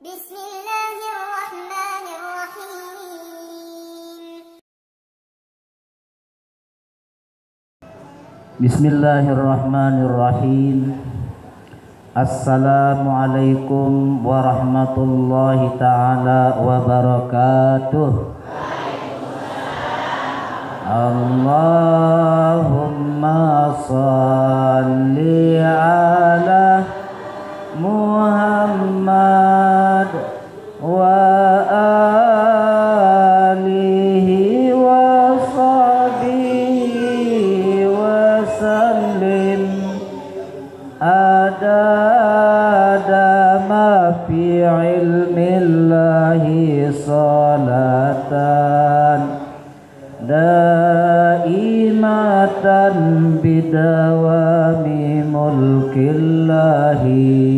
Bismillahirrahmanirrahim. Bismillahirrahmanirrahim. Assalamualaikum warahmatullahi ta'ala wabarakatuh. Allahumma salli ala Muhammad wa alihi wa sahbihi wa sallim adada ma fi ilmillahi salatan daimatan bidawami mulkillahi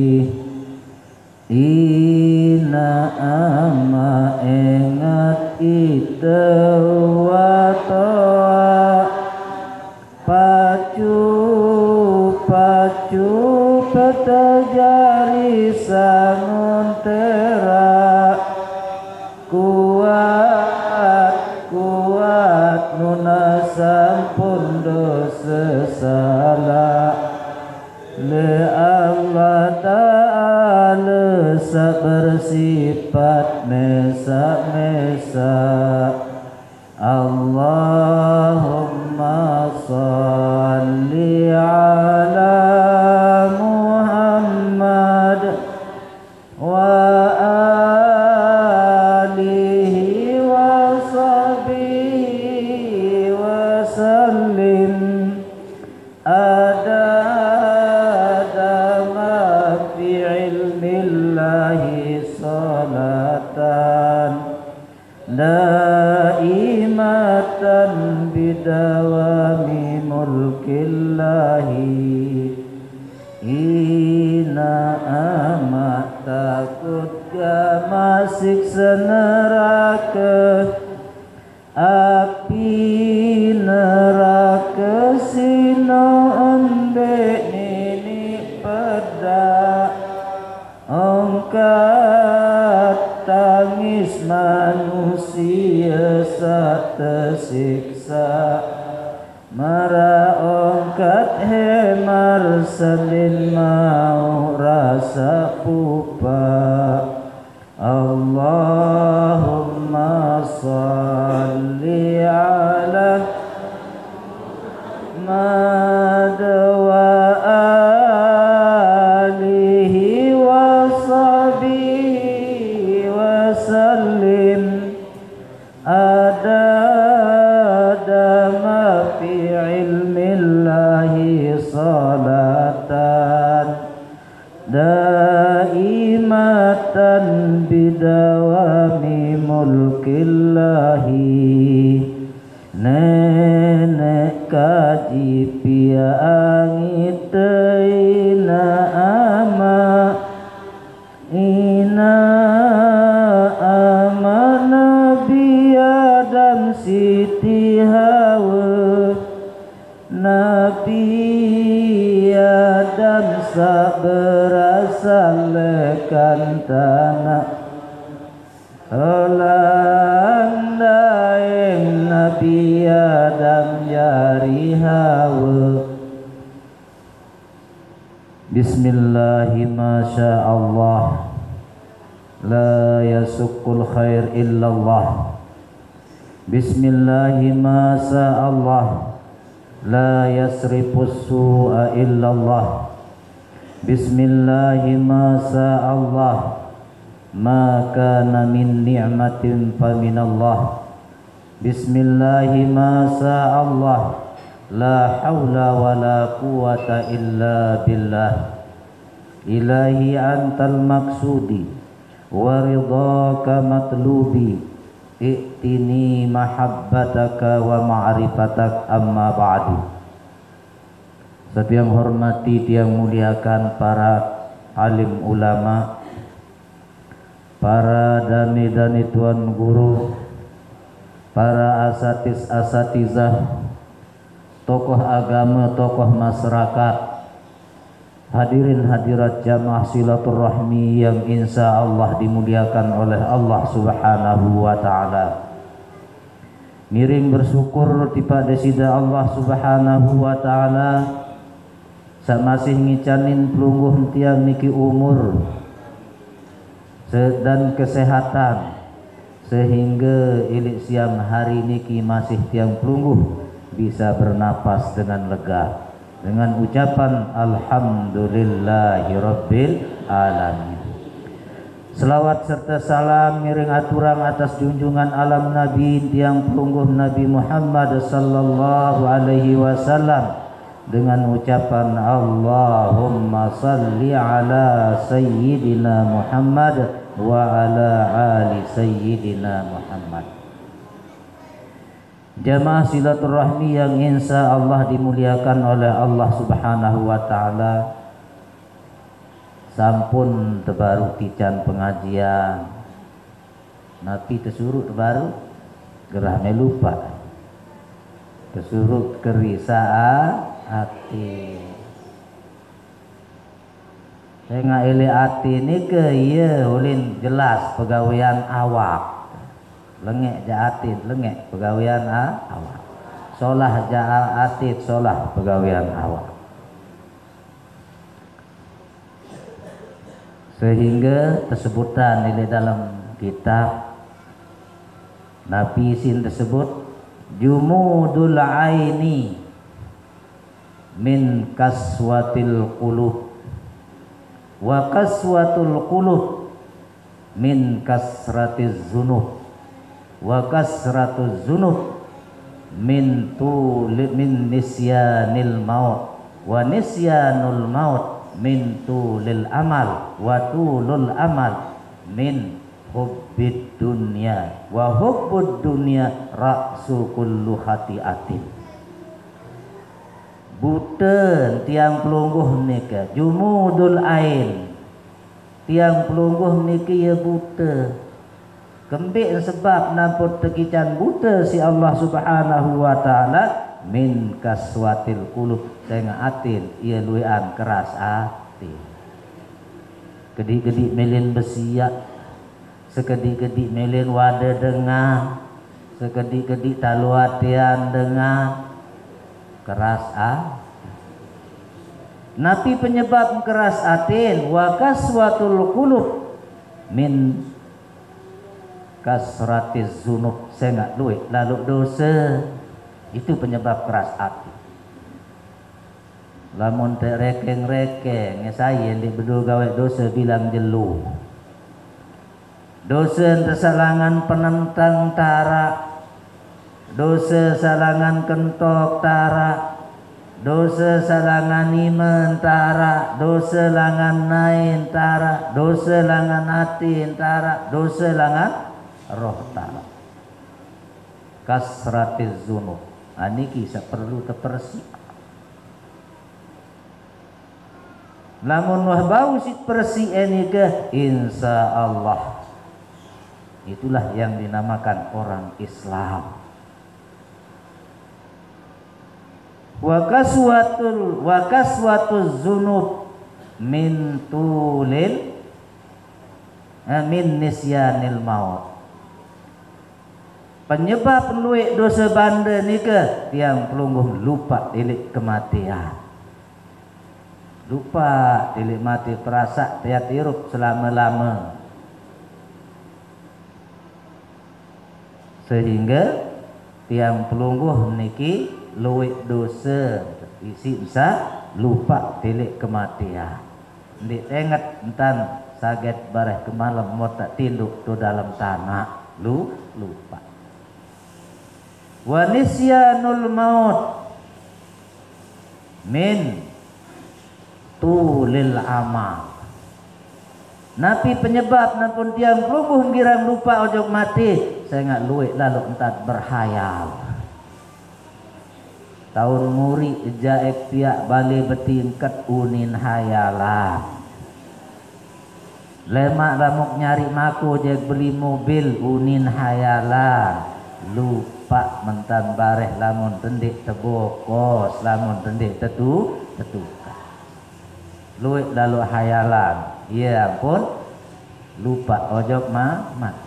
ina ama ingat ita wa toa pacu petajari sangun tera kuat nuna sampun dosa salah le Allah Ta'ala bersifat mesa Allahumma salli ala Muhammad wa alihi wa sahbihi wa sallim adada ma fi ilmillahi salatan daimatan bidawami mulkillahi ina amat takut gama siksa neraka api neraka sino embek nini pedak angkat tangis manusia saat tersiksa mara angkat hemar salin mau rasa pupa Allahumma salli ala Muhammad wa alihi wa sahbihi wa sallim adada ma fi ilmillahi salatan daimatan bidawami mulkillahi nenek kaji piangit ina ama Nabi Adam Siti Hawa Nabi Adam sak berasal lekan tanah Olang daeng Nabi Adam jari Hawa Bismillahi masya Allah la yasukul khair illallah Bismillahi masya Allah la yasrifus su'a illallah Bismillahi masya Allah ma kana min ni'matin fa minallah Bismillahi masya Allah la haula wa la quwata illa billah ilahi antal maksudi wa ridhaka matlubi i'tini mahabbataka wa ma'rifatak amma ba'du. Satu yang hormati, yang muliakan para alim ulama, para dani-dani tuan guru, para asatizah, tokoh agama, tokoh masyarakat, Hadirin hadirat jamaah silaturahmi yang insya Allah dimuliakan oleh Allah Subhanahu wa Ta'ala. Miring bersyukur kepada sida Allah Subhanahu wa Ta'ala samasih ngicanin pelungguh tiang niki umur dan kesehatan sehingga ilik siang hari niki masih tiang pelungguh bisa bernapas dengan lega dengan ucapan alhamdulillahirabbil alamin. Selawat serta salam miring aturang atas junjungan alam Nabi tiang pelungguh Nabi Muhammad sallallahu alaihi wasallam dengan ucapan Allahumma salli ala sayyidina Muhammad wa ala ali sayyidina Muhammad. Jamaah silaturahmi yang insya Allah dimuliakan oleh Allah Subhanahu wa Ta'ala, sampun terbaru tican pengajian Nabi tersuruh terbaru gerah melupa tersuruh kerisaan hati saya nggak ele hati ini ke iya ulin jelas pegawaian awak lengek jaatin lengek pegawaian awak solah jaatin solah pegawaian awak sehingga tersebutan di dalam kitab Nabi sin tersebut jumudul aini min kaswatil qulub wa kaswatul qulub min kasratiz zunub wa kasratuz zunub min nisyanil maut wa nisyanul maut min tulil amal wa tulul amal min hubbid dunya wa hubbud dunya ra'su kullu khati'atin. Buten tiang pelungguh nika jumudul ain tiang pelungguh niki ya buta kembik sebab namput tekican buta si Allah Subhanahu wa Ta'ala min kaswatil qulub saya atin ia luian keras hati gedi-gedi melin besiak segedi-gedi melin wada dengar segedi-gedi taluatian dengar keras Nabi penyebab keras atin wa kaswatul qulub min kasratiz zunub saya nggak duit lalu dosa itu penyebab keras hati. Lamun terekeng-rekeng saya di bedu gawe dosa bilang jelu dosa tersalangan penentang tara dosa salangan kentok tara dosa salangan iman tara dosa langan nain tara dosa langan atin tara dosa langan roh tara kasratiz zunub aniki perlu terpersi lamun wah bau si persi ini ke insya Allah itulah yang dinamakan orang Islam. Wa kaswatul zunub min tulil min nisyanil maut. Penyebab luik dosa banda ni ke tiang pelungguh lupa tilik kematian. Lupa tilik mati perasa tiap hirup selama-lama. Sehingga tiang pelungguh niki luik dosa isi bisa lupa tilik kematian. Ndik ingat entan saget bareh kemalam mau tak tinduk tu dalam tanah lupa. Wa nisyanul maut min tulil amal. Napi penyebab napun tiang pelungguh girang lupa ojok mati saya nggak luik lalu entat berhayal tahun muri jaek tiak bali betingkat unin hayalan lemak ramuk nyari maku jek beli mobil unin hayalan lupa mentan bareh lamun tendik tebokos lamun tendik tetu luwih lalu hayalan. Ya pun lupa ojok mat.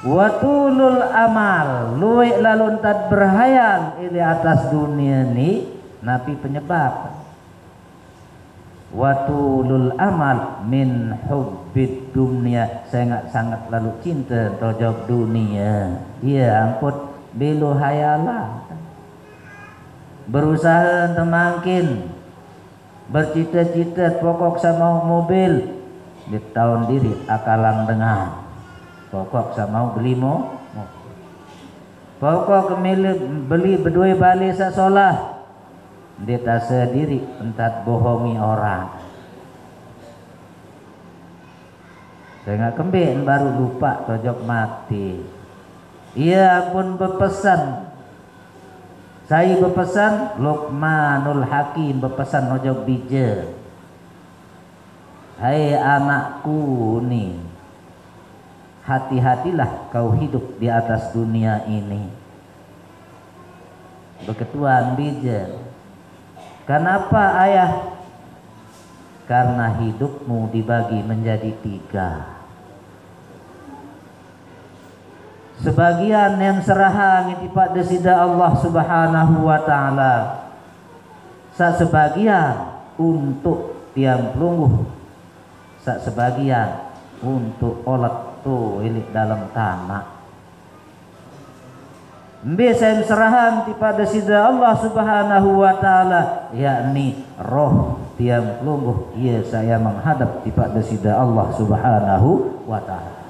Watulul amal luwih lalu entat berhayal ili atas dunia ni napi penyebab. Watulul amal min hubbid dunia sangat lalu cinta tojok dunia. Ya ampun belu hayalan. Berusaha temangkin bercita-cita pokok sama mobil di tahun diri akalang dengar pokok sama beli pokok beli berdua bali sasolah dia tak sendiri entat bohongi orang. Saya nggak kembali baru lupa tojok mati. Ia pun berpesan. Saya berpesan Luqmanul Hakim berpesan ojok bija. Hai anakku nih, hati-hatilah kau hidup di atas dunia ini. Beketuan bija. Kenapa ayah? Karena hidupmu dibagi menjadi 3. Sebagian yang serahang itipat desida Allah Subhanahu wa taala. Sebagian untuk tiang pelungguh. Sebagian untuk olat tu ilik dalam tanah. Biasa serahang itipat desida Allah Subhanahu wa taala, yakni roh tiang pelungguh. Ia saya menghadap itipat desida Allah Subhanahu wa taala.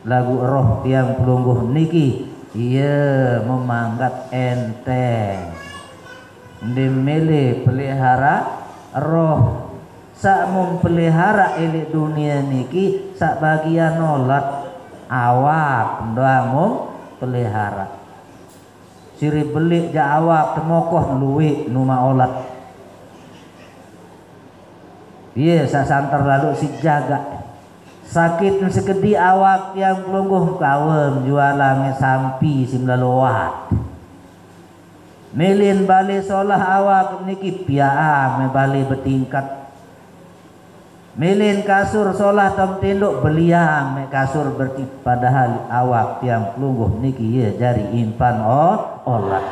Lagu roh tiang pelungguh niki ia memanggat enteng dimilih pelihara roh sak mempelihara elik dunia niki sak bagian nolat awak doang pelihara siri belik ja awak temokoh luwih numa olat iya sak santer lalu si jaga sakit sekedi awak yang pelungguh kawem jualan sampi simlalowat milin bali solah awak niki piaang bali bertingkat milin kasur solah tom tinduk beliang kasur bertingkat padahal awak yang pelungguh niki ya jari impan olat.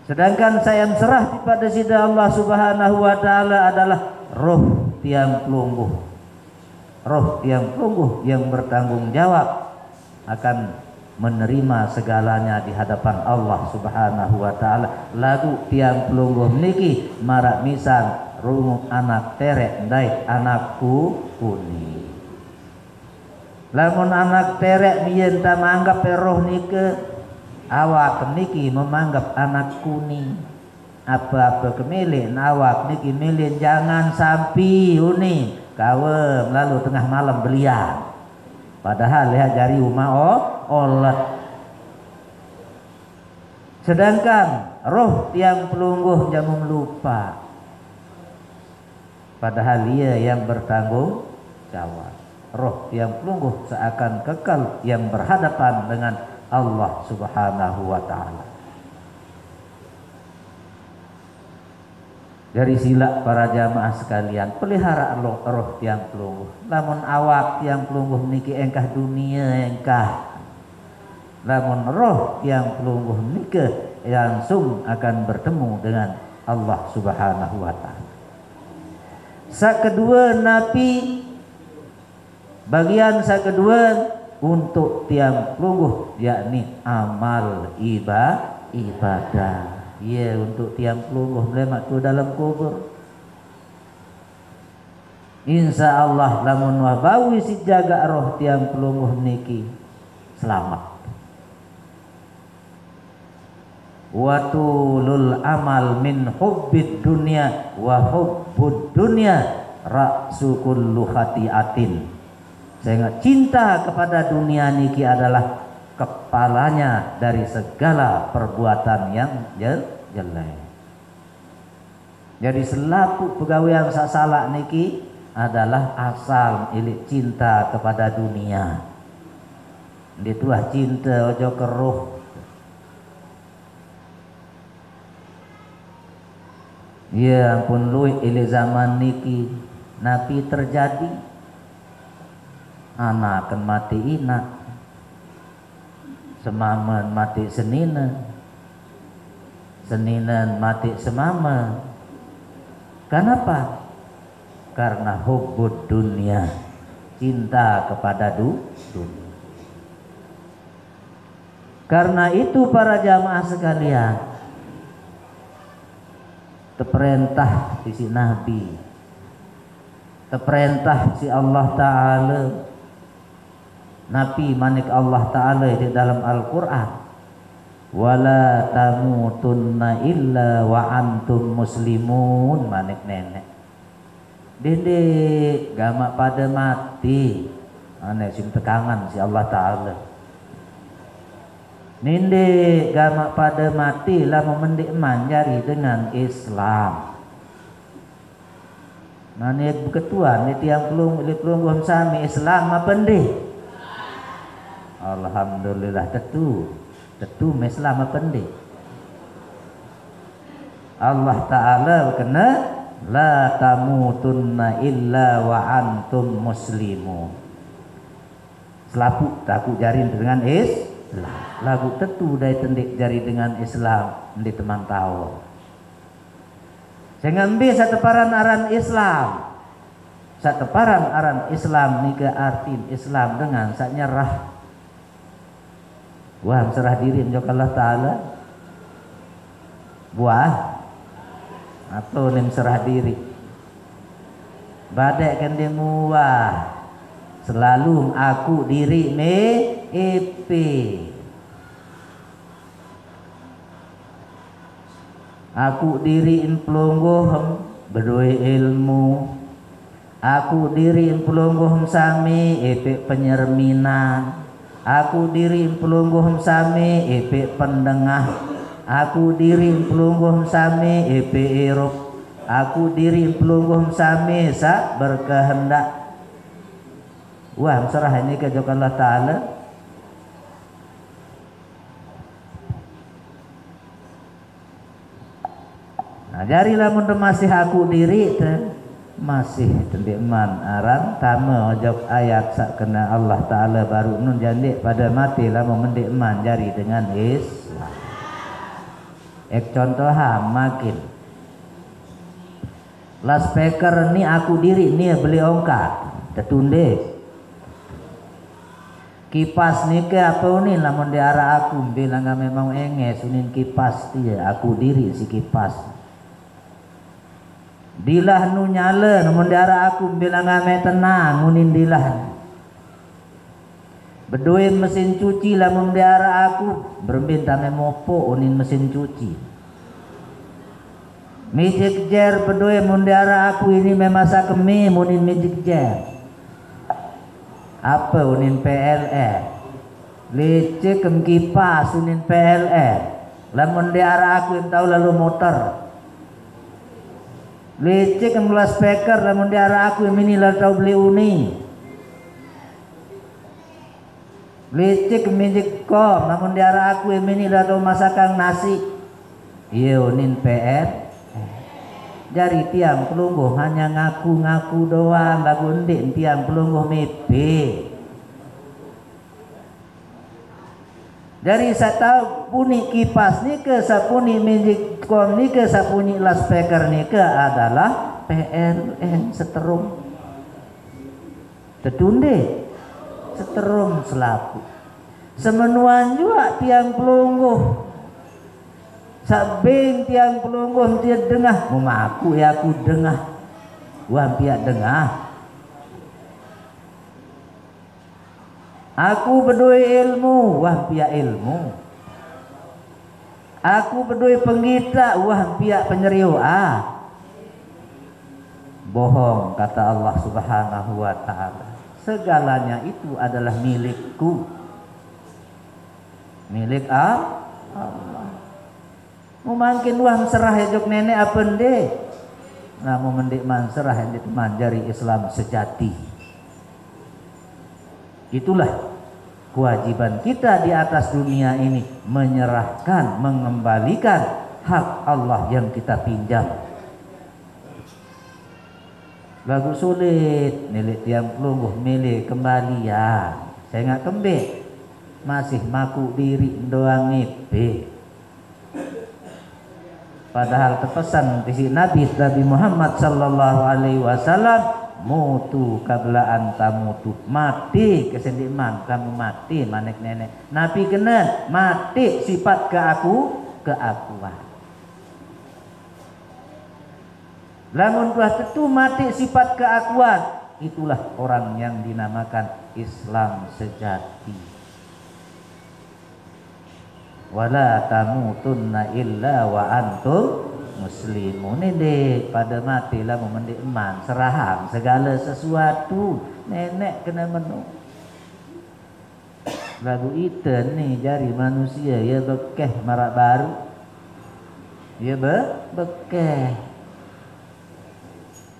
Sedangkan saya serah kepada sida Allah Subhanahu wa taala adalah roh tiang pelungguh. Roh tiang pelungguh yang bertanggung jawab akan menerima segalanya di hadapan Allah Subhanahu wa taala. Lagu tiang pelungguh niki marak misan rungu anak terek ndai anakku kuni. Lamun anak terek mien ta manggap roh nike awak niki memanggap anak kuni. Apa-apa kemilin awak niki milin jangan sampai uni kawem lalu tengah malam belian padahal lihat jari umah olat. Sedangkan roh tiang pelungguh jamu lupa padahal ia yang bertanggung jawab. Roh tiang pelungguh seakan kekal yang berhadapan dengan Allah Subhanahu wa taala. Dari sila para jamaah sekalian, pelihara roh tiang pelungguh. Lamun awak tiang pelungguh niki engkah dunia engkah. Lamun roh tiang pelungguh niki langsung akan bertemu dengan Allah Subhanahu wa taala. Kedua napi bagian kedua untuk tiang pelungguh yakni amal ibadah. Ya untuk tiang pelungguh melemak tu dalam kubur. Insya Allah lamun wabawi si jaga roh tiang pelungguh niki selamat. Watulul amal min hubbid dunya wa hubbud dunya ra'su kullu khati'atin. Sehingga cinta kepada dunia niki adalah kepalanya dari segala perbuatan yang jelek. Jadi selaku pegawai yang salah niki adalah asal ilik cinta kepada dunia. Dituah cinta ojo keruh. Ya ampun luih ili zaman niki napi terjadi anak akan mati inak, semaman mati seninan, seninan mati semama. Kenapa? Karena hubbud dunia, cinta kepada dunia. Karena itu para jamaah sekalian, terperintah si Nabi, terperintah si Allah Ta'ala, Nabi manik Allah Ta'ala di dalam Al-Quran, wala tamutunna illa wa antum muslimun, manik nenek dede gamak pada mati aneh sim tekangan si Allah Ta'ala ninde gamak pada mati lah memendik manjari dengan Islam. Nah ni ketua ni tiang pelung sami Islam apa ndih? Alhamdulillah tetu Islam apa ndih? Allah Ta'ala kena la tamutunna illa wa antum muslimun. Selapu takut jari dengan Islam. Lagu tetu dari tendik jari dengan Islam di teman tahu. Saya ngambil satu paran aran Islam. Satu paran aran Islam ni ke arti Islam dengan sak nyerah. Wah serah diri menjauh Allah Ta'ala. Buah atau nim serah diri. Badai kan dia muah. Selalu aku diri me EP. Aku diriin pelungguh berdua ilmu. Aku diriin pelungguh sami EP penyerminan. Aku diriin pelungguh sami EP pendengah. Aku diriin pelungguh sami EP erup. Aku diriin pelungguh sami sak berkehendak. Wah serah ini ke Allah Ta'ala. Nah jarilah mun masih aku diri masih tendiman aran tama ojok ayat sak kena Allah Ta'ala baru nun jandik pada mati lah memendik man jari dengan Islam. Contoh makin last speaker ni aku diri ni beli ongkat tetunde kipas ni ke apa unin lamun diarah aku bilang memang enges unin kipas dia aku diri si kipas dilah nu nyala namun diarah aku bilang ame tenang unin dilah berduin mesin cuci lamun diarah aku berbinta memopo unin mesin cuci magic jar berduin mun diarah aku ini memasak mie unin magic jar apa unin PLR lecek kem kipas unin PLR lamun diarah aku yang tahu lalu motor lecek kem gelas speaker lamun diarah aku yang ini lalu tahu beli uni lecek kem magic com lamun diarah aku yang ini lalu tahu masakan nasi iya unin PR jari tiang pelungguh hanya ngaku-ngaku doang lagu ndik tiang pelungguh mepe. Dari saya tahu puni kipas ni ke sapuni magic com ni ke sapuni last speaker ni ke adalah PLN seterum. Tetunde seterum selaku. Semenuan juga tiang pelungguh. Sabing tiang pelungguh dia dengah memaku ya aku dengah wah pihak dengah aku berdua ilmu wah pihak ilmu aku berdua penggita wah pihak penyeriu bohong kata Allah Subhanahu wa Ta'ala segalanya itu adalah milikku milik Allah mungkin wah serah hidup nenek apa ndek nah mendik man serah hidup manjari Islam sejati itulah kewajiban kita di atas dunia ini menyerahkan mengembalikan hak Allah yang kita pinjam lagu sulit milik tiang pelungguh milik kembalian saya nggak kembik masih maku diri doang ngipe padahal terpesan di Nabi Muhammad sallallahu alaihi wasallam mutu kabla anta mutu mati kesendiman kamu mati manek nenek Nabi kena mati sifat keakuan lamun buah tentu mati sifat keakuan itulah orang yang dinamakan Islam sejati wala tamutunna illa wa antum muslimun ini pada mati lah memendik eman seraham segala sesuatu nenek kena menu lagu iten nih jari manusia ya bekeh marak baru ya bekeh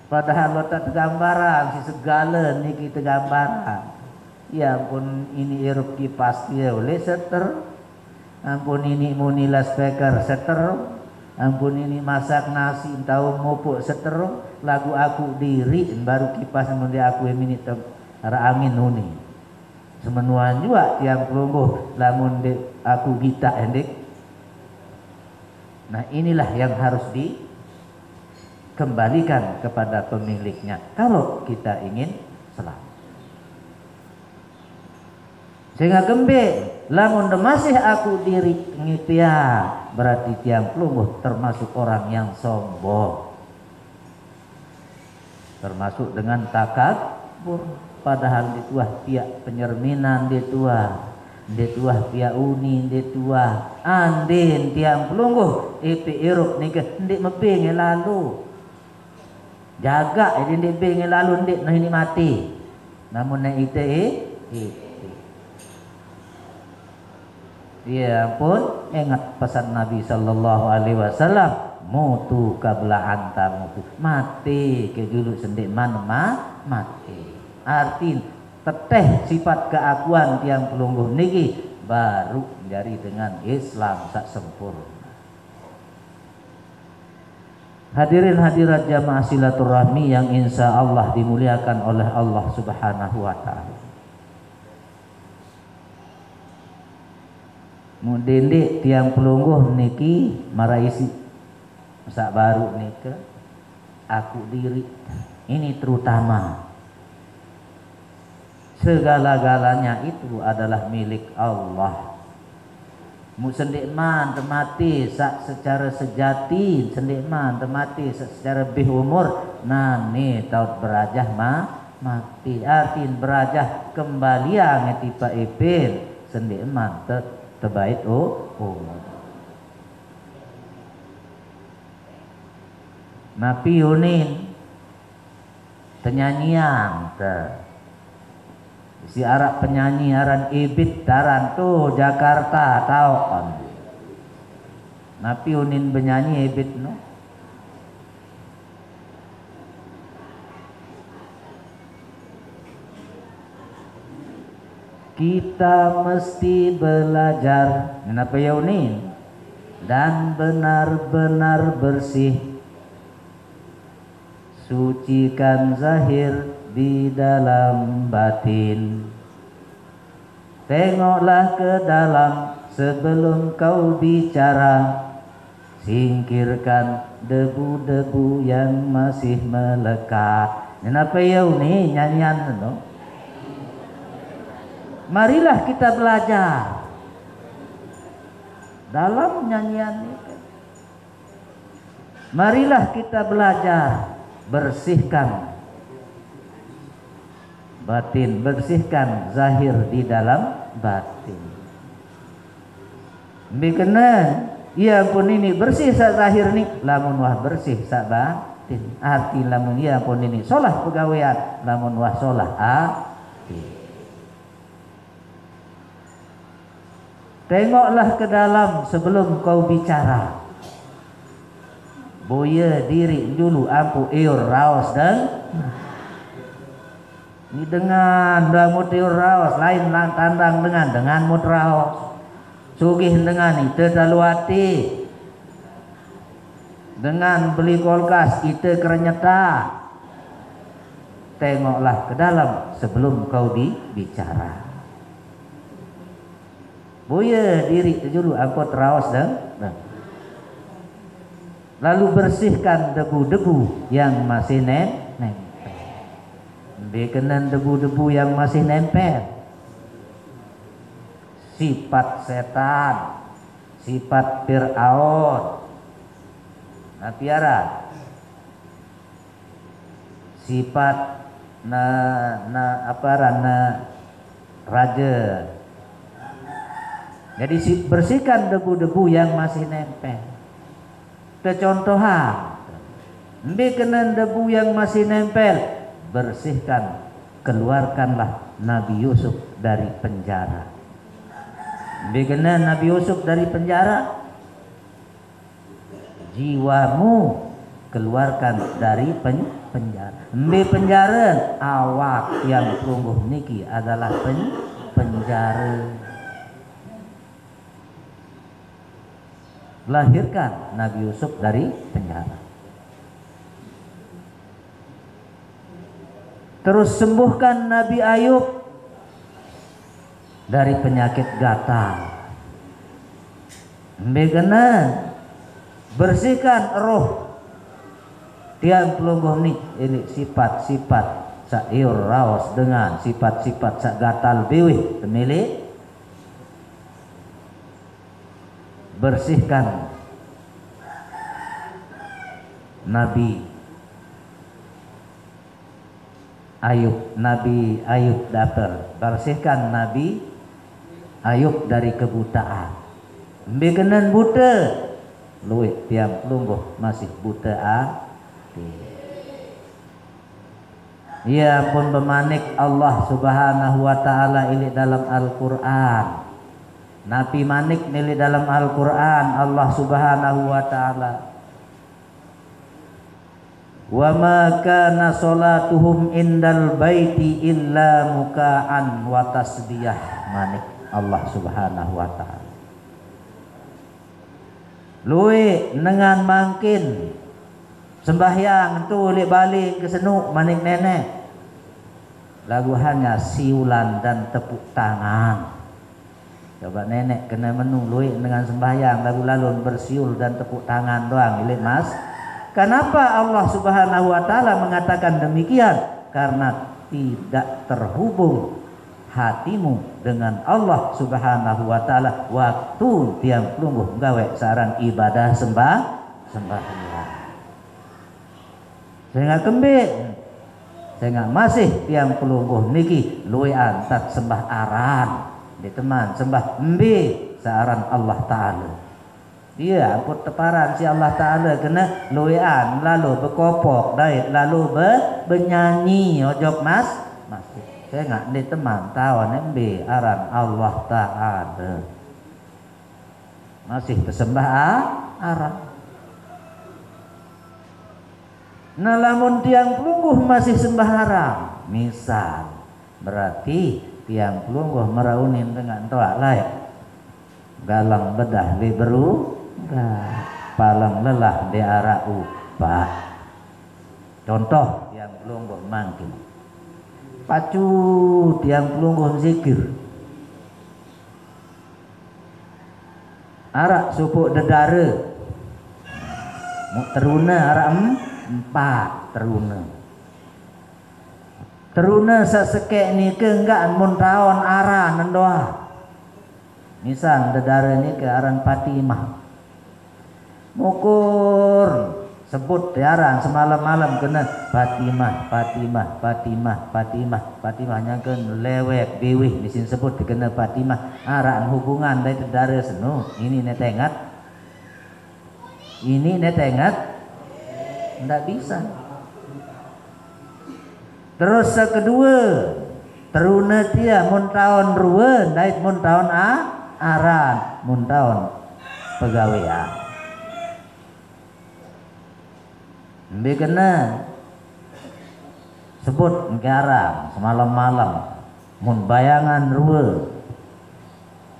padahal letak gambaran si segala nih kita gambaran ya ampun ini irup kipas dia oleh seter ampun ini munilas speaker seter ampun ini masak nasi tahu mupuk seterung lagu aku diri baru kipas mundi aku ini arah angin nuni semenuan juga tiang pelungguh lamun dek aku gita endek nah inilah yang harus dikembalikan kepada pemiliknya kalau kita ingin selamat sehingga gembe lamun masih aku diri ngipia berarti tiang pelungguh termasuk orang yang sombong termasuk dengan takabur padahal dituah pihak penyerminan dituah pihak uni dituah andin tiang pelungguh ipi irup nikah ndik mebenge lalu jaga ini ndik benge lalu ndik nah ini mati namun nek ya pun ingat pesan Nabi sallallahu alaihi wasallam mutu kabla anta mutu mati ke dulu sendik mana mati arti teteh sifat keakuan tiang pelungguh niki baru menjadi dengan Islam sak sempurna. Hadirin hadirat jamaah silaturahmi yang insya Allah dimuliakan oleh Allah Subhanahu wa taala. Mudendik tiang pelungguh niki maraisi sak baru nika aku diri ini terutama segala-galanya itu adalah milik Allah mu sendikman temati secara sejati sendikman temati secara bih umur nani taut berajah mati artin berajah kembalian tiba ipin sendikman terbaik umur napi unin penyanyian si Arab penyanyi aran ibit daran tuh Jakarta tahu on napi unin penyanyi ibit no kita mesti belajar kenapa ya unin dan benar-benar bersih sucikan zahir di dalam batin tengoklah ke dalam sebelum kau bicara singkirkan debu-debu yang masih melekat kenapa ya unin nyanyian no marilah kita belajar dalam nyanyian itu. Marilah kita belajar bersihkan batin, bersihkan zahir di dalam batin. Bikenan, ia pun ini bersih sak zahir ni, lamun wah bersih sak batin. Arti lamun ia pun ini solah pegawaian, lamun wah solah hati. Tengoklah ke dalam sebelum kau bicara. Boya diri dulu ampu iur raos dan ini dengan damut iur raos lain tandang dengan mut raos. Sugih dengan itu daluati. Dengan beli kulkas itu kerenyeta. tengoklah ke dalam sebelum kau bicara. Buya diri dulu angkot rawas dan lalu bersihkan debu-debu yang masih nempel. Berkenan debu-debu yang masih nempel. Sifat setan, sifat Fir'aun, piara, sifat raja. Jadi bersihkan debu-debu yang masih nempel. Kecontohan, berkenan debu yang masih nempel, bersihkan, keluarkanlah Nabi Yusuf dari penjara. Berkenan Nabi Yusuf dari penjara, jiwamu keluarkan dari penjara. Penjara awak yang pelungguh niki adalah penjara. Lahirkan Nabi Yusuf dari penjara. Terus sembuhkan Nabi Ayub dari penyakit gatal. Begenan bersihkan roh tiang pelungguh ini sifat-sifat sa'iur raos dengan sifat-sifat sak gatal biwih temili. Bersihkan Nabi Ayub dapur. Bersihkan Nabi Ayub dari kebutaan. Begenan buta, luwih tiang pelungguh masih buta Ya pun bemanik Allah Subhanahu wa taala ini dalam Al-Qur'an. Nabi manik nili dalam Al-Quran Allah Subhanahu wa ta'ala, wa ma kana salatuhum indal baiti illa muka'an wa tasbiyah. Manik Allah Subhanahu wa ta'ala, luwe nengan mangkin sembahyang tu li balik ke senuk manik nenek lagu hanya siulan dan tepuk tangan. Coba nenek kena menului dengan sembahyang lalu bersiul dan tepuk tangan doang, ilit mas. Kenapa Allah Subhanahu wa taala mengatakan demikian? Karena tidak terhubung hatimu dengan Allah Subhanahu wa taala waktu tiang pelungguh gawe saran ibadah sembahyang. Sehingga kembali sehingga masih tiang pelungguh niki luwe antat sembah aran di teman sembah mbi searan Allah Ta'ala. Dia pun teparan si Allah Ta'ala kena luian lalu berkopok dait lalu bernyanyi ojok mas saya nggak di teman tawan mbi aran Allah Ta'ala masih bersembah aran. Nah lamun tiang pelungguh masih sembah aran misal berarti tiang pelungguh meraunin dengan toak layak galang bedah di beru palang lelah di arah upah. Contoh tiang pelungguh mangkin pacu tiang pelungguh zikir arak supuk dedara teruna arak empat teruna sesekek ni ke enggak mun taon aran nendoa. Misal dedara ni ke aran Fatimah. Mukur sebut aran semalam-malam kena Fatimah nyangkeun lewek biwih misin sebut kena Fatimah. Aran hubungan dari dedara senu. Ini netengat. Enggak bisa. Terus kedua teruna tia mun taon ruweun dait mun taon aran mun taon pegawaian mbe kena sebut ngarang semalam-malam mun bayangan ruweun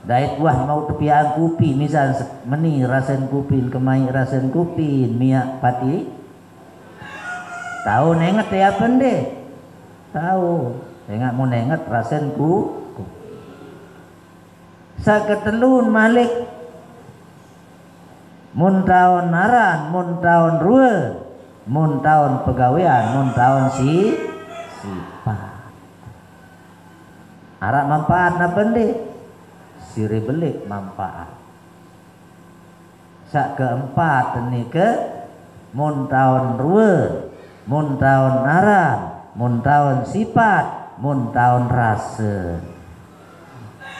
dait wah mau tepian kupi misal meni rasen kupin kemai rasen kupin miak pati tahu nenget ya pende tahu ingat mun ingat rasen ku saketelun malik mun taon naran mun taon rue mun taon pegawean mun taon sifat arak manfaat na bende siri belik manfaat sak keempat ini ke mun taon rue mun taon naran mun taon sifat mun taon rasa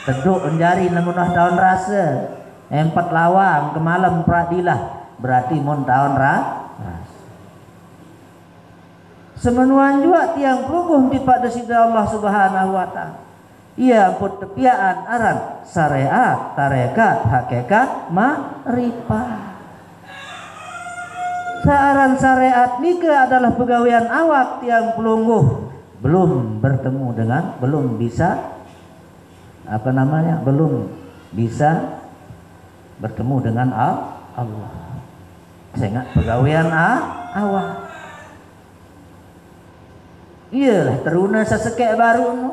teduk menjari namunah taon rasa empat lawang ke malam pradilah berarti mun taon rasa semenuan juga tiang pelungguh di pada sida Allah Subhanahu wa taala ia pun tepiaan aran syariat tarekat hakikat ma'rifat saaran syariat nika adalah pegawaian awak tiang pelungguh belum bertemu dengan belum bisa belum bisa bertemu dengan Allah sehingga pegawaian awak iyalah teruna sesekek baru no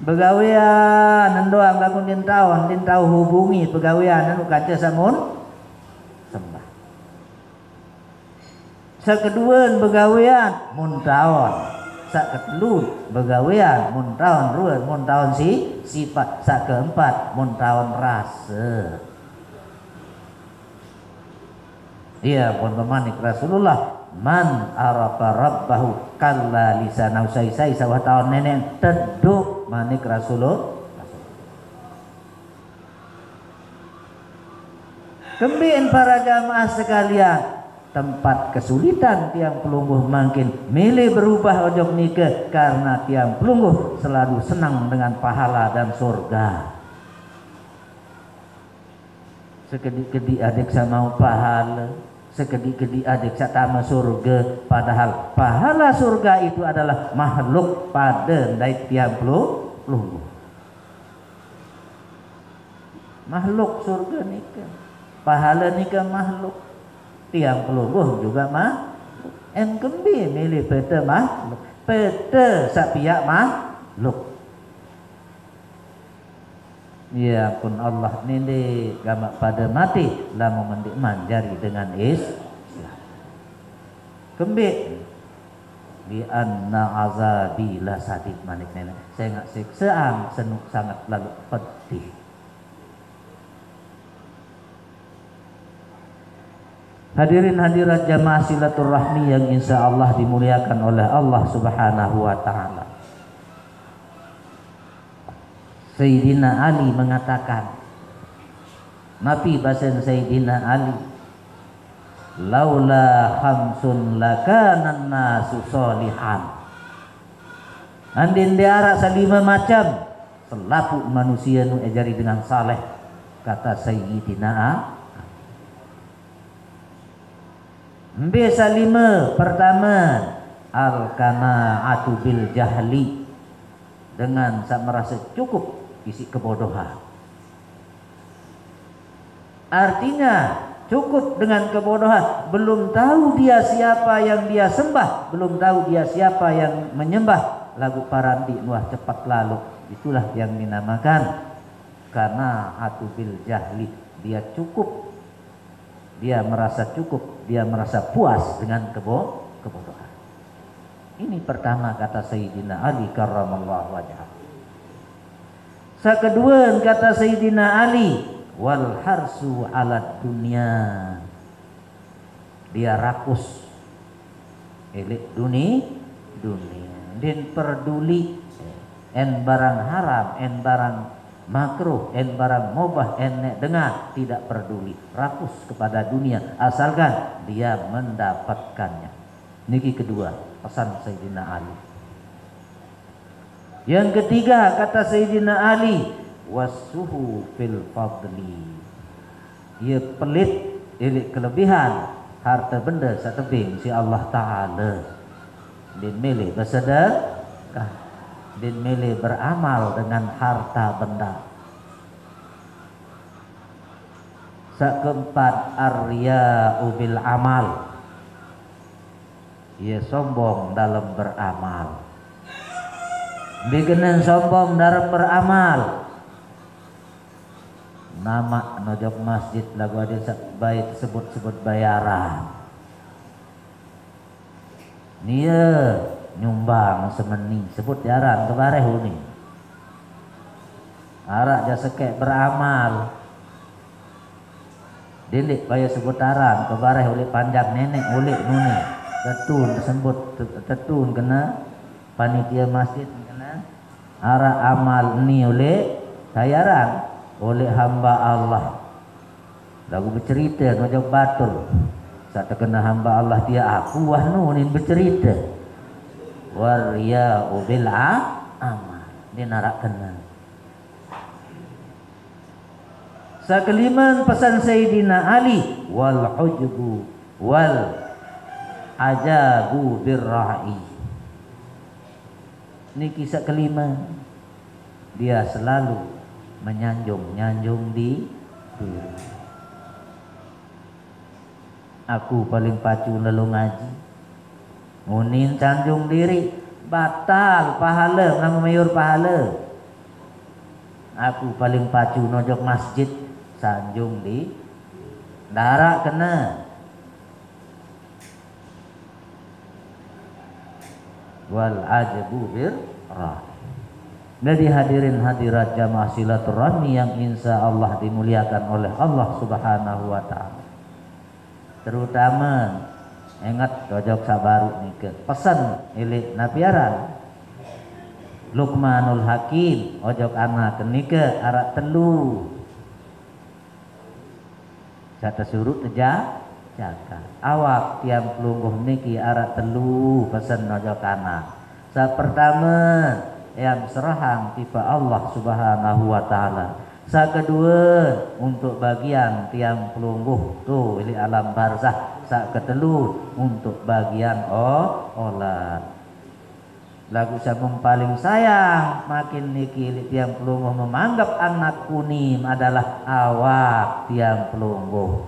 pegawaian doang lagun din tahu hubungi pegawaian anu kaca samun sembah sakeduan pegawaian mun taon saketelun pegawaian mun taon ruan mun taon sifat sakeempat mun taon rasa iya pun pemanik Rasulullah man arafa rabbahu kalla lisanau sai sawah taon neneng teduk manik Rasulullah kembien para jamaah sekalian tempat kesulitan tiang pelungguh makin milih berubah ojok nikah karena tiang pelungguh selalu senang dengan pahala dan surga sekedik-kedik adik sama pahala sekedik-kedik adik sama surga padahal pahala surga itu adalah makhluk pada dari tiang pelungguh makhluk surga nikah pahala nikah makhluk tiang pelungguh juga en kembi milih peta makhluk peta sapiak makhluk ya pun Allah ninde gamak pada mati lamu mendik manjari dengan Islam kembi bi anna azabi la sadid manik nenek saya nggak siksaan senuk sangat lalu pedih. Hadirin hadirat jamaah silaturahmi yang insya Allah dimuliakan oleh Allah Subhanahu wa taala. Sayyidina Ali mengatakan, Nabi basen Sayyidina Ali, laula khamsun lakana nasu solihan. Andin diarak salima macam selapu manusia nu ejari dengan saleh, kata Sayyidina Ali. Bisa lima pertama al-qanaatu bil jahli dengan merasa cukup isi kebodohan. Artinya cukup dengan kebodohan, belum tahu dia siapa yang dia sembah, belum tahu dia siapa yang menyembah. Lagu Parandi nuah cepat lalu itulah yang dinamakan qanaatu bil jahli. Dia cukup, dia merasa cukup, dia merasa puas dengan kebodohan. Ini pertama kata Sayyidina Ali karramallahu wajhah. Sakedua kata Sayyidina Ali, wal harsu ala dunya. Dia rakus elik dunia dan peduli en barang haram, en barang makruh, en barang mubah, en dengar, tidak peduli, rakus kepada dunia asalkan dia mendapatkannya. Niki kedua pesan Sayyidina Ali. Yang ketiga kata Sayyidina Ali, wasuhu fil fadli. Ia pelit ilik kelebihan harta benda satebing si Allah Ta'ala. Din milih bersedekah, din milih beramal dengan harta benda. Keempat, ar-riya'u bil amal. ia sombong dalam beramal. Bikinan sombong dalam beramal. Nama nojok masjid lagu ada baik sebut-sebut bayaran. Nia nyumbang semeni sebut jaran kebareh ni. Arak jasa kek beramal. Dilik bayar sebutaran kebareh oleh panjang nenek oleh nuni. Tetun tersebut tetun kena panitia masjid kena arak amal ni oleh bayaran oleh hamba Allah. Lagu bercerita ngajak batul. Saat terkena hamba Allah dia aku wah nunin bercerita. Waria bil amal. Dia narak kena. Sakeliman pesan Sayyidina Ali wal ujbu wal ajabu birra'i. Ini kisah kelima. Dia selalu menyanjung di diri. Aku paling pacu lalu ngaji. Ngunin sanjung diri batal pahala nama mayur pahala. Aku paling pacu nojok masjid sanjung di darak kena. Wal ajabu birra'i. Dari hadirin hadirat jamaah silaturahmi yang insya Allah dimuliakan oleh Allah Subhanahu wa ta'ala. Terutama ingat dojok sabaru ni ke pesan ilik napiaran Luqmanul Hakim ojok anak ni ke arak telu. Satu surut teja jaga. Awak tiang pelungguh niki arak telu pesan ojok anak. Sa pertama yang serahang tiba Allah Subhanahu wa ta'ala. Sa kedua untuk bagian tiang pelungguh tu ili alam barzah. Sa ketelu untuk bagian olah. Lagu sabung paling sayang makin niki ili tiang pelungguh memanggap anak kunim adalah awak tiang pelungguh.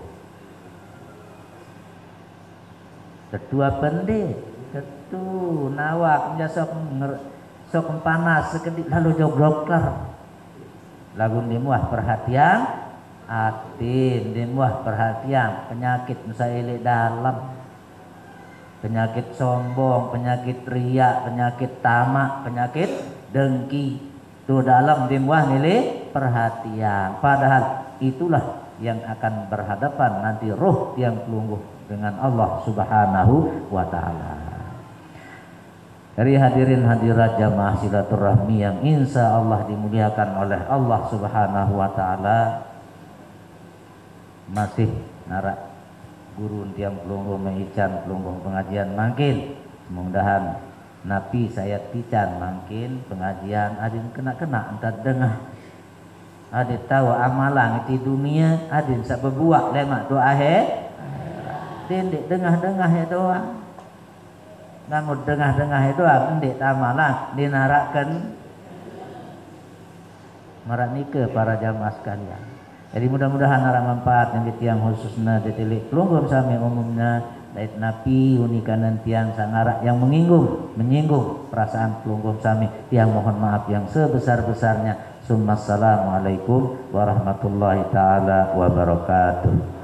Ketua pendek, ketua nawak menjasok sok panas sekedip lalu jogrokar. Lagu dimuah perhatian atin dimuah perhatian penyakit musailik dalam, penyakit sombong, penyakit riak, penyakit tamak, penyakit dengki tu dalam dimuah nilai perhatian. Padahal itulah yang akan berhadapan nanti roh yang pelungguh dengan Allah Subhanahu wa ta'ala. Dari hadirin hadirat jamaah silaturahmi yang insya Allah dimuliakan oleh Allah Subhanahu wa ta'ala. Masih narak guru tiang pelungguh mengican pelungguh pengajian makin mudah-mudahan napi saya tican makin pengajian adin kena-kena entar dengah adin tahu amalan di dunia adin sabebuak lemak doa adin dengah-dengah ya doa ngamud dengah-dengah itu ndik tamalah dinarakkan marak nikah para jamaah sekalian. Jadi mudah-mudahan arah manfaat yang tiang khususna ditilik pelungguh sami umumnya dait napi unikanan tiang sangarak yang menyinggung perasaan pelungguh sami tiang mohon maaf yang sebesar-besarnya. Assalamualaikum warahmatullahi taala wabarakatuh.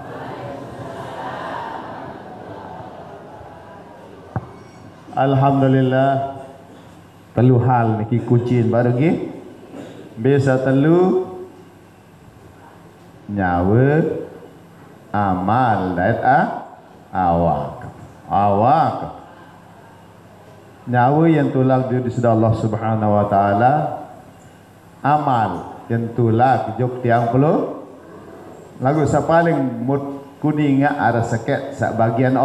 Alhamdulillah telu hal niki kucin baru gi biasa telu nyawa amal dait awak nyawa yang tulak di sisi Allah Subhanahu wa taala, amal yang tulak jok tiang puluh lagu sa paling mut kuninga ada seket sa bagian